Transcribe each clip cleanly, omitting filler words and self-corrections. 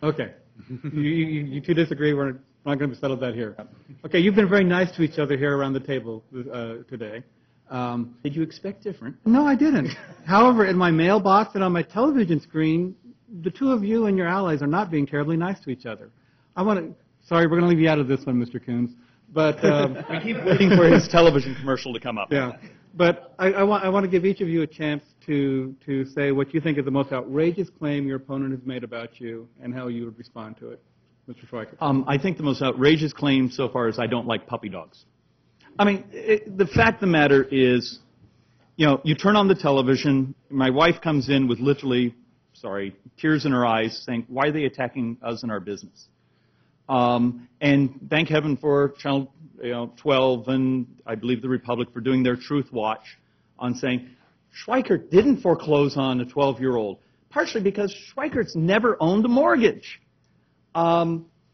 Okay. You two disagree. We're not going to settle that here. Okay, you've been very nice to each other here around the table today. Did you expect different? No, I didn't. However, in my mailbox and on my television screen, the two of you and your allies are not being terribly nice to each other. Sorry, we're going to leave you out of this one, Mr. Coons. But we keep waiting for his television commercial to come up. Yeah, but I want to give each of you a chance to say what you think is the most outrageous claim your opponent has made about you and how you would respond to it. Mr. Schweikert. I think the most outrageous claim so far is I don't like puppy dogs. I mean, the fact of the matter is, you turn on the television, my wife comes in with literally, tears in her eyes saying, why are they attacking us and our business? And thank heaven for Channel 12 and I believe the Republic for doing their Truth Watch on saying, Schweikert didn't foreclose on a 12-year-old, partially because Schweikert's never owned a mortgage.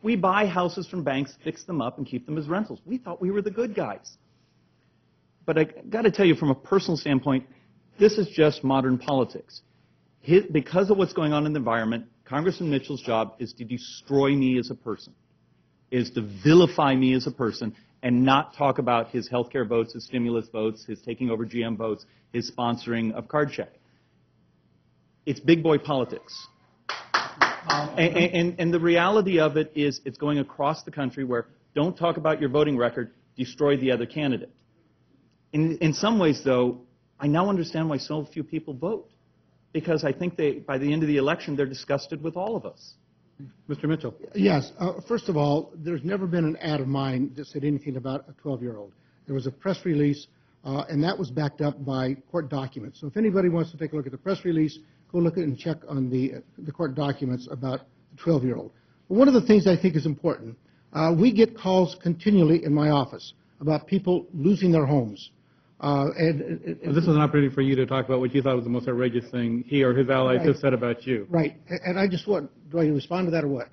We buy houses from banks, fix them up, and keep them as rentals. We thought we were the good guys. But I got to tell you, from a personal standpoint, this is just modern politics. Because of what's going on in the environment, Congressman Mitchell's job is to destroy me as a person, is to vilify me as a person, and not talk about his health care votes, his stimulus votes, his taking over GM votes, his sponsoring of card check. It's big boy politics. And the reality of it is it's going across the country where don't talk about your voting record, destroy the other candidate. In some ways, though, I now understand why so few people vote, because I think by the end of the election, they're disgusted with all of us. Mr. Mitchell. Yes. First of all, there's never been an ad of mine that said anything about a 12-year-old. There was a press release, and that was backed up by court documents. So if anybody wants to take a look at the press release, go look at it and check on the court documents about the 12-year-old. But one of the things I think is important, we get calls continually in my office about people losing their homes. This is an opportunity for you to talk about what you thought was the most outrageous thing he or his allies have said about you. Right. And I just want, do I respond to that or what?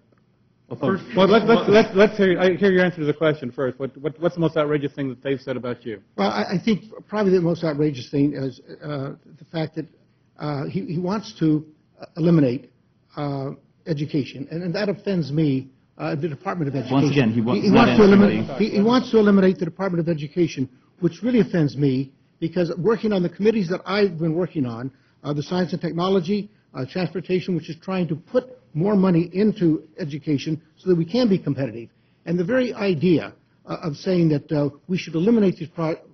Well, let's hear your answer to the question first. What's the most outrageous thing that they've said about you? Well, I think probably the most outrageous thing is the fact that he wants to eliminate education, and that offends me, the Department of Education. Once again, he wants to eliminate the Department of Education, which really offends me, because working on the committees that I've been working on, the Science and Technology, Transportation, which is trying to put more money into education so that we can be competitive. And the very idea of saying that we should eliminate these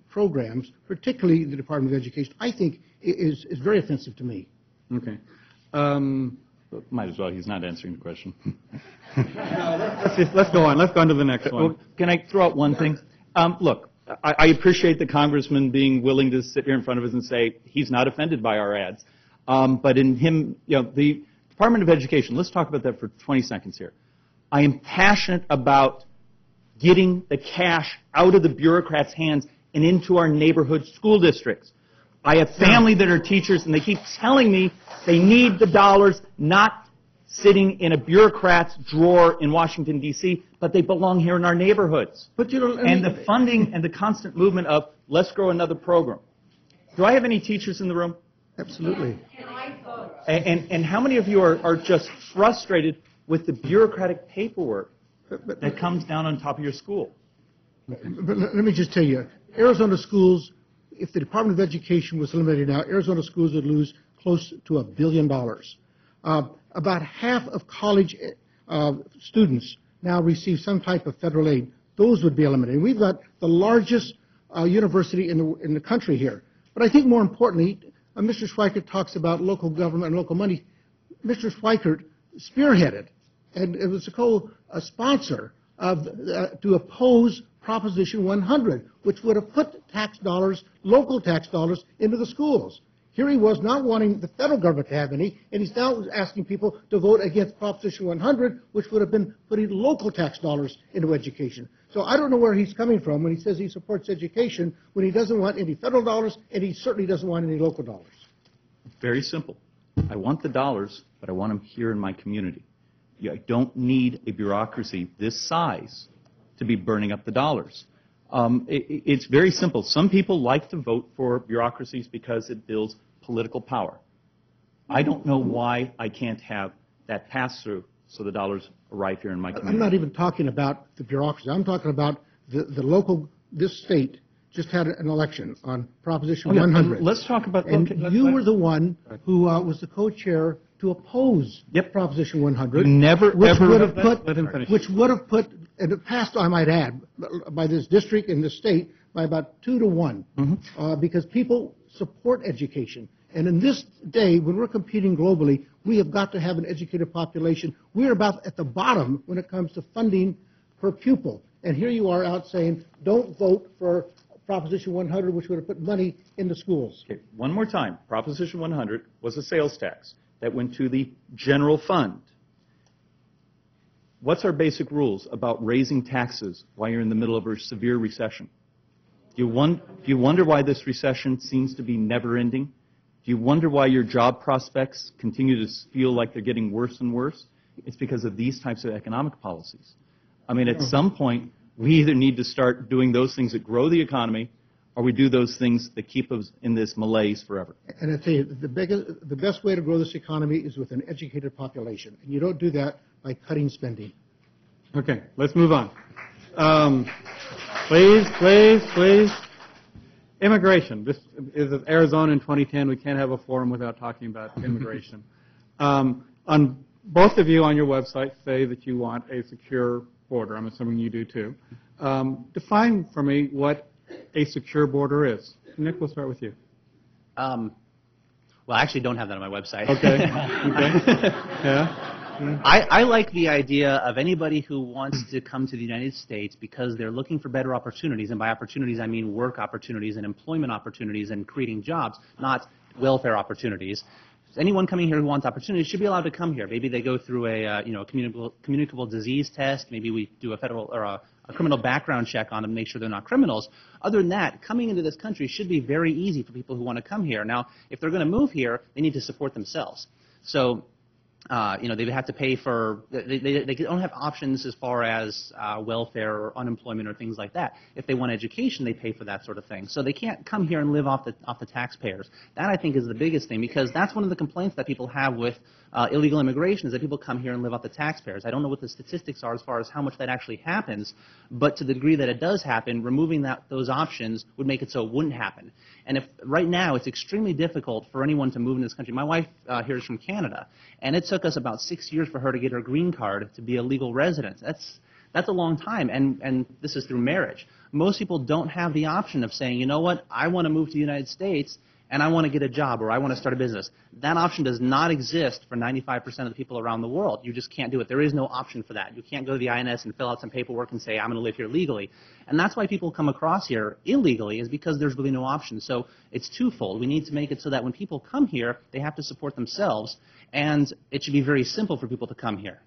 programs, particularly the Department of Education, I think is very offensive to me. Okay. Might as well. He's not answering the question. Let's go on. Let's go on to the next one. Well, can I throw out one thing? Look, I appreciate the congressman being willing to sit here in front of us and say he's not offended by our ads. But in him, the Department of Education, let's talk about that for 20 seconds here. I am passionate about getting the cash out of the bureaucrats' hands and into our neighborhood school districts. I have family that are teachers, and they keep telling me they need the dollars, not sitting in a bureaucrat's drawer in Washington, D.C., but they belong here in our neighborhoods. But and the funding and the constant movement of let's grow another program. Do I have any teachers in the room? Absolutely. And how many of you are just frustrated with the bureaucratic paperwork that comes down on top of your school? But let me just tell you, Arizona schools, if the Department of Education was eliminated now, Arizona schools would lose close to $1 billion. About half of college students now receive some type of federal aid. Those would be eliminated. We've got the largest university in the country here. But I think more importantly, Mr. Schweikert talks about local government and local money. Mr. Schweikert spearheaded, and it was a co-sponsor of to oppose Proposition 100, which would have put tax dollars, local tax dollars, into the schools. Here he was not wanting the federal government to have any, and he's now asking people to vote against Proposition 100, which would have been putting local tax dollars into education. So I don't know where he's coming from when he says he supports education, when he doesn't want any federal dollars, and he certainly doesn't want any local dollars. Very simple. I want the dollars, but I want them here in my community. I don't need a bureaucracy this size to be burning up the dollars. It's very simple. Some people like to vote for bureaucracies because it builds political power. I don't know why I can't have that pass-through so the dollars arrive here in my community. I'm not even talking about the bureaucracy. I'm talking about the local, this state just had an election on Proposition 100. Let's talk about... And okay, you were the one who was the co-chair to oppose Proposition 100. Never, which ever... Would have put, let him finish. which would have put, and it passed, I might add, by this district and this state by about 2 to 1, because people support education. And in this day, when we're competing globally, we have got to have an educated population. We're about at the bottom when it comes to funding per pupil. And here you are out saying, don't vote for Proposition 100, which would have put money in the schools. Okay, one more time. Proposition 100 was a sales tax that went to the general fund. What's our basic rules about raising taxes while you're in the middle of a severe recession? Do you wonder why this recession seems to be never-ending? Do you wonder why your job prospects continue to feel like they're getting worse and worse? It's because of these types of economic policies. I mean, at some point, we either need to start doing those things that grow the economy, or we do those things that keep us in this malaise forever. And I tell you, the best way to grow this economy is with an educated population. And you don't do that by cutting spending. Okay, let's move on. Please. Immigration. This is Arizona in 2010. We can't have a forum without talking about immigration. On both of you on your website say that you want a secure border. I'm assuming you do too. Define for me what a secure border is. Nick, we'll start with you. Well, I actually don't have that on my website. Okay. Yeah. I like the idea of anybody who wants to come to the United States because they're looking for better opportunities, and by opportunities I mean work opportunities and employment opportunities and creating jobs, not welfare opportunities. Anyone coming here who wants opportunities should be allowed to come here. Maybe they go through a communicable disease test. Maybe we do a federal or a criminal background check on them to make sure they're not criminals. Other than that, coming into this country should be very easy for people who want to come here. Now, if they're going to move here, they need to support themselves. So, they would have to pay for, they don't have options as far as welfare or unemployment or things like that. If they want education, they pay for that sort of thing. So they can't come here and live off the taxpayers. That, I think, is the biggest thing, because that's one of the complaints that people have with illegal immigration, is that people come here and live off the taxpayers. I don't know what the statistics are as far as how much that actually happens, but to the degree that it does happen, removing those options would make it so it wouldn't happen. And if right now it's extremely difficult for anyone to move in this country. My wife here is from Canada, and it took us about 6 years for her to get her green card to be a legal resident. That's a long time, and this is through marriage. Most people don't have the option of saying, you know what, I want to move to the United States, and I want to get a job, or I want to start a business. That option does not exist for 95% of the people around the world. You just can't do it. There is no option for that. You can't go to the INS and fill out some paperwork and say, I'm going to live here legally. And that's why people come across here illegally, is because there's really no option. So it's twofold. We need to make it so that when people come here, they have to support themselves, and it should be very simple for people to come here.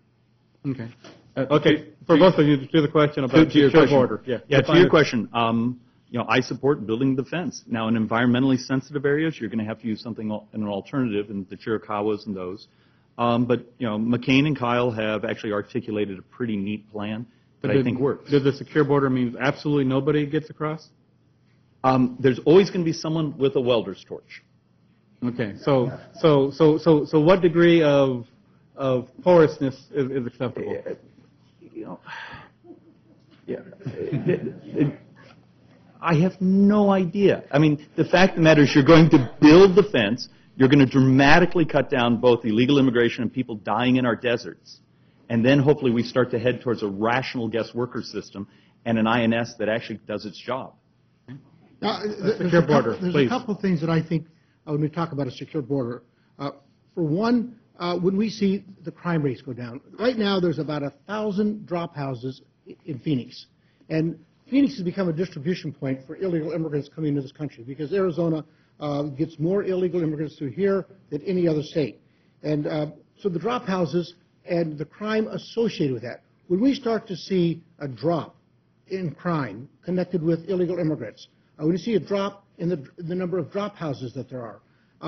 Okay. Okay. For both of you, to the question about to your secure question. border. Yeah, to your question. I support building the fence. Now, in environmentally sensitive areas, you're going to have to use something, an alternative, in the Chiricahuas and those. But McCain and Kyle have actually articulated a pretty neat plan that I think works. Does the secure border mean absolutely nobody gets across? There's always going to be someone with a welder's torch. Okay. So what degree of porousness is acceptable? I have no idea. I mean, the fact of the matter is you're going to build the fence. You're going to dramatically cut down both illegal immigration and people dying in our deserts. And then hopefully we start to head towards a rational guest worker system and an INS that actually does its job. Now, there's a couple of things that I think when we talk about a secure border. For one, when we see the crime rates go down. Right now there's about 1,000 drop houses in Phoenix. And Phoenix has become a distribution point for illegal immigrants coming into this country, because Arizona gets more illegal immigrants through here than any other state. And so the drop houses and the crime associated with that, when we start to see a drop in crime connected with illegal immigrants, when we see a drop in the number of drop houses that there are,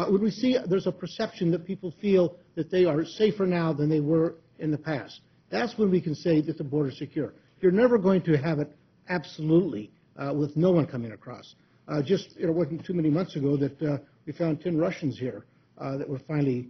when we see there's a perception that people feel that they are safer now than they were in the past, that's when we can say that the border is secure. You're never going to have it absolutely with no one coming across. It wasn't too many months ago that we found 10 Russians here that were finally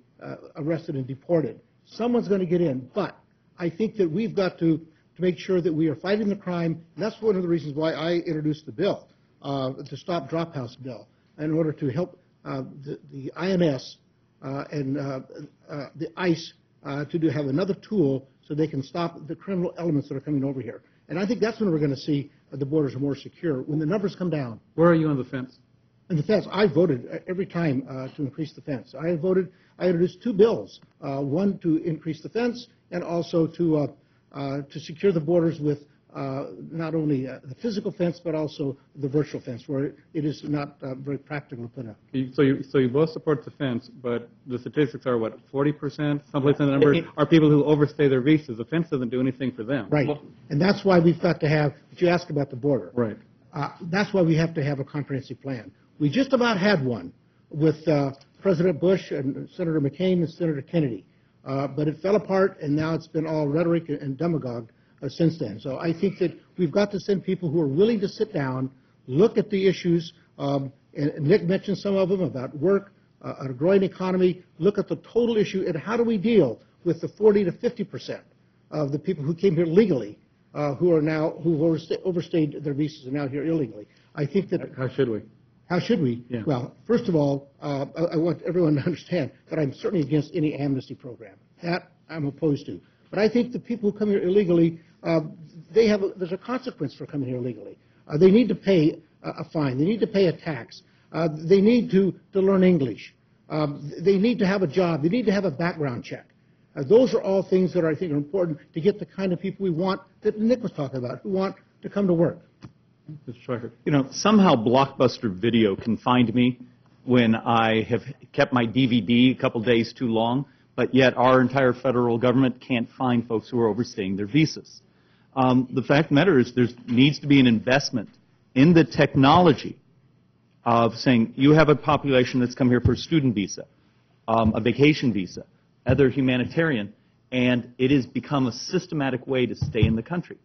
arrested and deported. Someone's going to get in, but I think that we've got to make sure that we are fighting the crime, and that's one of the reasons why I introduced the bill, the Stop Drop House bill, in order to help the INS and the ICE to have another tool so they can stop the criminal elements that are coming over here. And I think that's when we're going to see the borders are more secure, when the numbers come down. Where are you on the fence? On the fence, I voted every time to increase the fence. I introduced two bills, one to increase the fence and also to secure the borders with not only the physical fence but also the virtual fence, where it is not very practical to put up. So you both support the fence, but the statistics are what, 40%? Someplace in the numbers are people who overstay their visas. The fence doesn't do anything for them. Right, and that's why we've got to have. But you ask about the border. Right. That's why we have to have a comprehensive plan. We just about had one with President Bush and Senator McCain and Senator Kennedy, but it fell apart, and now it's been all rhetoric and demagogue since then. So I think that we've got to send people who are willing to sit down, look at the issues, and Nick mentioned some of them about work, a growing economy, look at the total issue, and how do we deal with the 40 to 50% of the people who came here legally, who overstayed their visas and now here illegally. I think that. How should we? How should we? Yeah. Well, first of all, I want everyone to understand that I'm certainly against any amnesty program. That I'm opposed to. But I think the people who come here illegally, there's a consequence for coming here illegally. They need to pay a fine. They need to pay a tax. They need to learn English. They need to have a job. They need to have a background check. Those are all things that I think are important to get the kind of people we want that Nick was talking about, who want to come to work. Mr. Schweikert. You know, somehow Blockbuster Video can find me when I have kept my DVD a couple days too long, but yet our entire federal government can't find folks who are overstaying their visas. The fact of the matter is there needs to be an investment in the technology of saying you have a population that's come here for a student visa, a vacation visa, other humanitarian, and it has become a systematic way to stay in the country.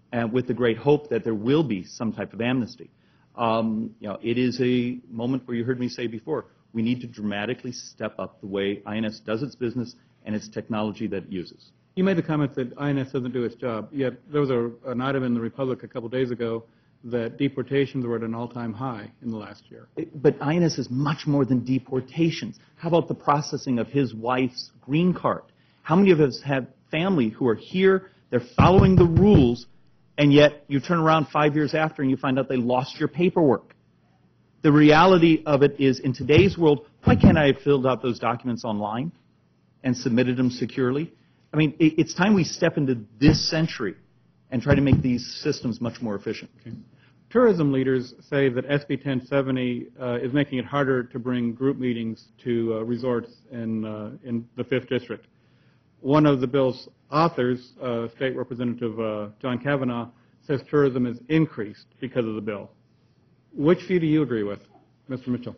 And with the great hope that there will be some type of amnesty. It is a moment where you heard me say before, we need to dramatically step up the way INS does its business and its technology that it uses. You made the comment that INS doesn't do its job, yet there was an item in the Republic a couple days ago that deportations were at an all-time high in the last year. But INS is much more than deportations. How about the processing of his wife's green card? How many of us have family who are here, they're following the rules, and yet you turn around 5 years after and you find out they lost your paperwork? The reality of it is, in today's world, why can't I have filled out those documents online and submitted them securely? I mean, it's time we step into this century and try to make these systems much more efficient. Okay. Tourism leaders say that SB 1070 is making it harder to bring group meetings to resorts in the 5th District. One of the bill's authors, State Representative John Kavanaugh, says tourism is increased because of the bill. Which view do you agree with, Mr. Mitchell?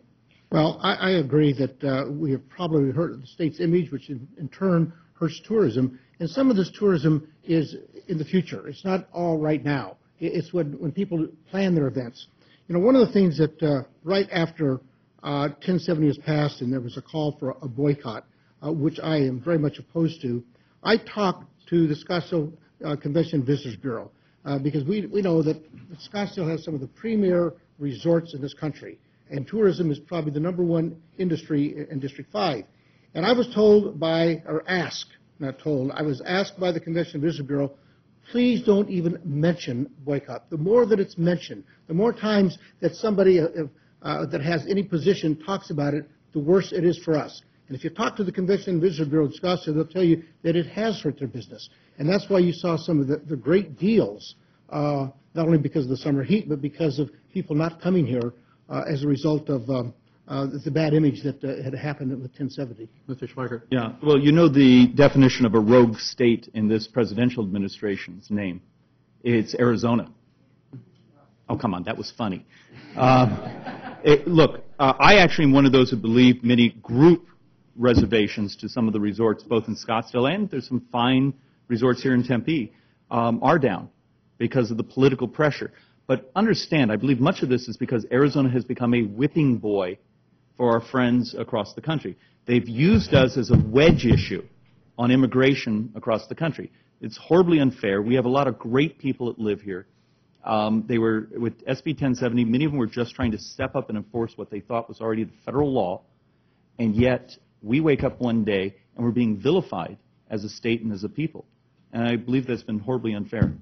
Well, I agree that we have probably hurt the state's image, which in turn hurts tourism. And some of this tourism is in the future. It's not all right now. It's when people plan their events. You know, one of the things that right after 1070 was passed and there was a call for a boycott, which I am very much opposed to, I talked to the Scottsdale Convention Visitors Bureau because we know that Scottsdale has some of the premier resorts in this country, and tourism is probably the #1 industry in District 5. And I was told I was asked by the Convention Visitors Bureau, please don't even mention boycott. The more that it's mentioned, the more times that somebody that has any position talks about it, the worse it is for us. And if you talk to the Convention Visitors Bureau in Scottsdale, they'll tell you that it has hurt their business. And that's why you saw some of the great deals, not only because of the summer heat, but because of people not coming here as a result of the bad image that had happened with 1070. Mr. Schweikert. Yeah, well, you know the definition of a rogue state in this presidential administration's name. It's Arizona. Oh, come on, that was funny. Look, I actually am one of those who believe many group reservations to some of the resorts, both in Scottsdale and there's some fine resorts here in Tempe, are down because of the political pressure. But understand, I believe much of this is because Arizona has become a whipping boy for our friends across the country. They've used us as a wedge issue on immigration across the country. It's horribly unfair. We have a lot of great people that live here. They were, with SB 1070, many of them were just trying to step up and enforce what they thought was already the federal law, and yet we wake up one day and we're being vilified as a state and as a people. And I believe that's been horribly unfair.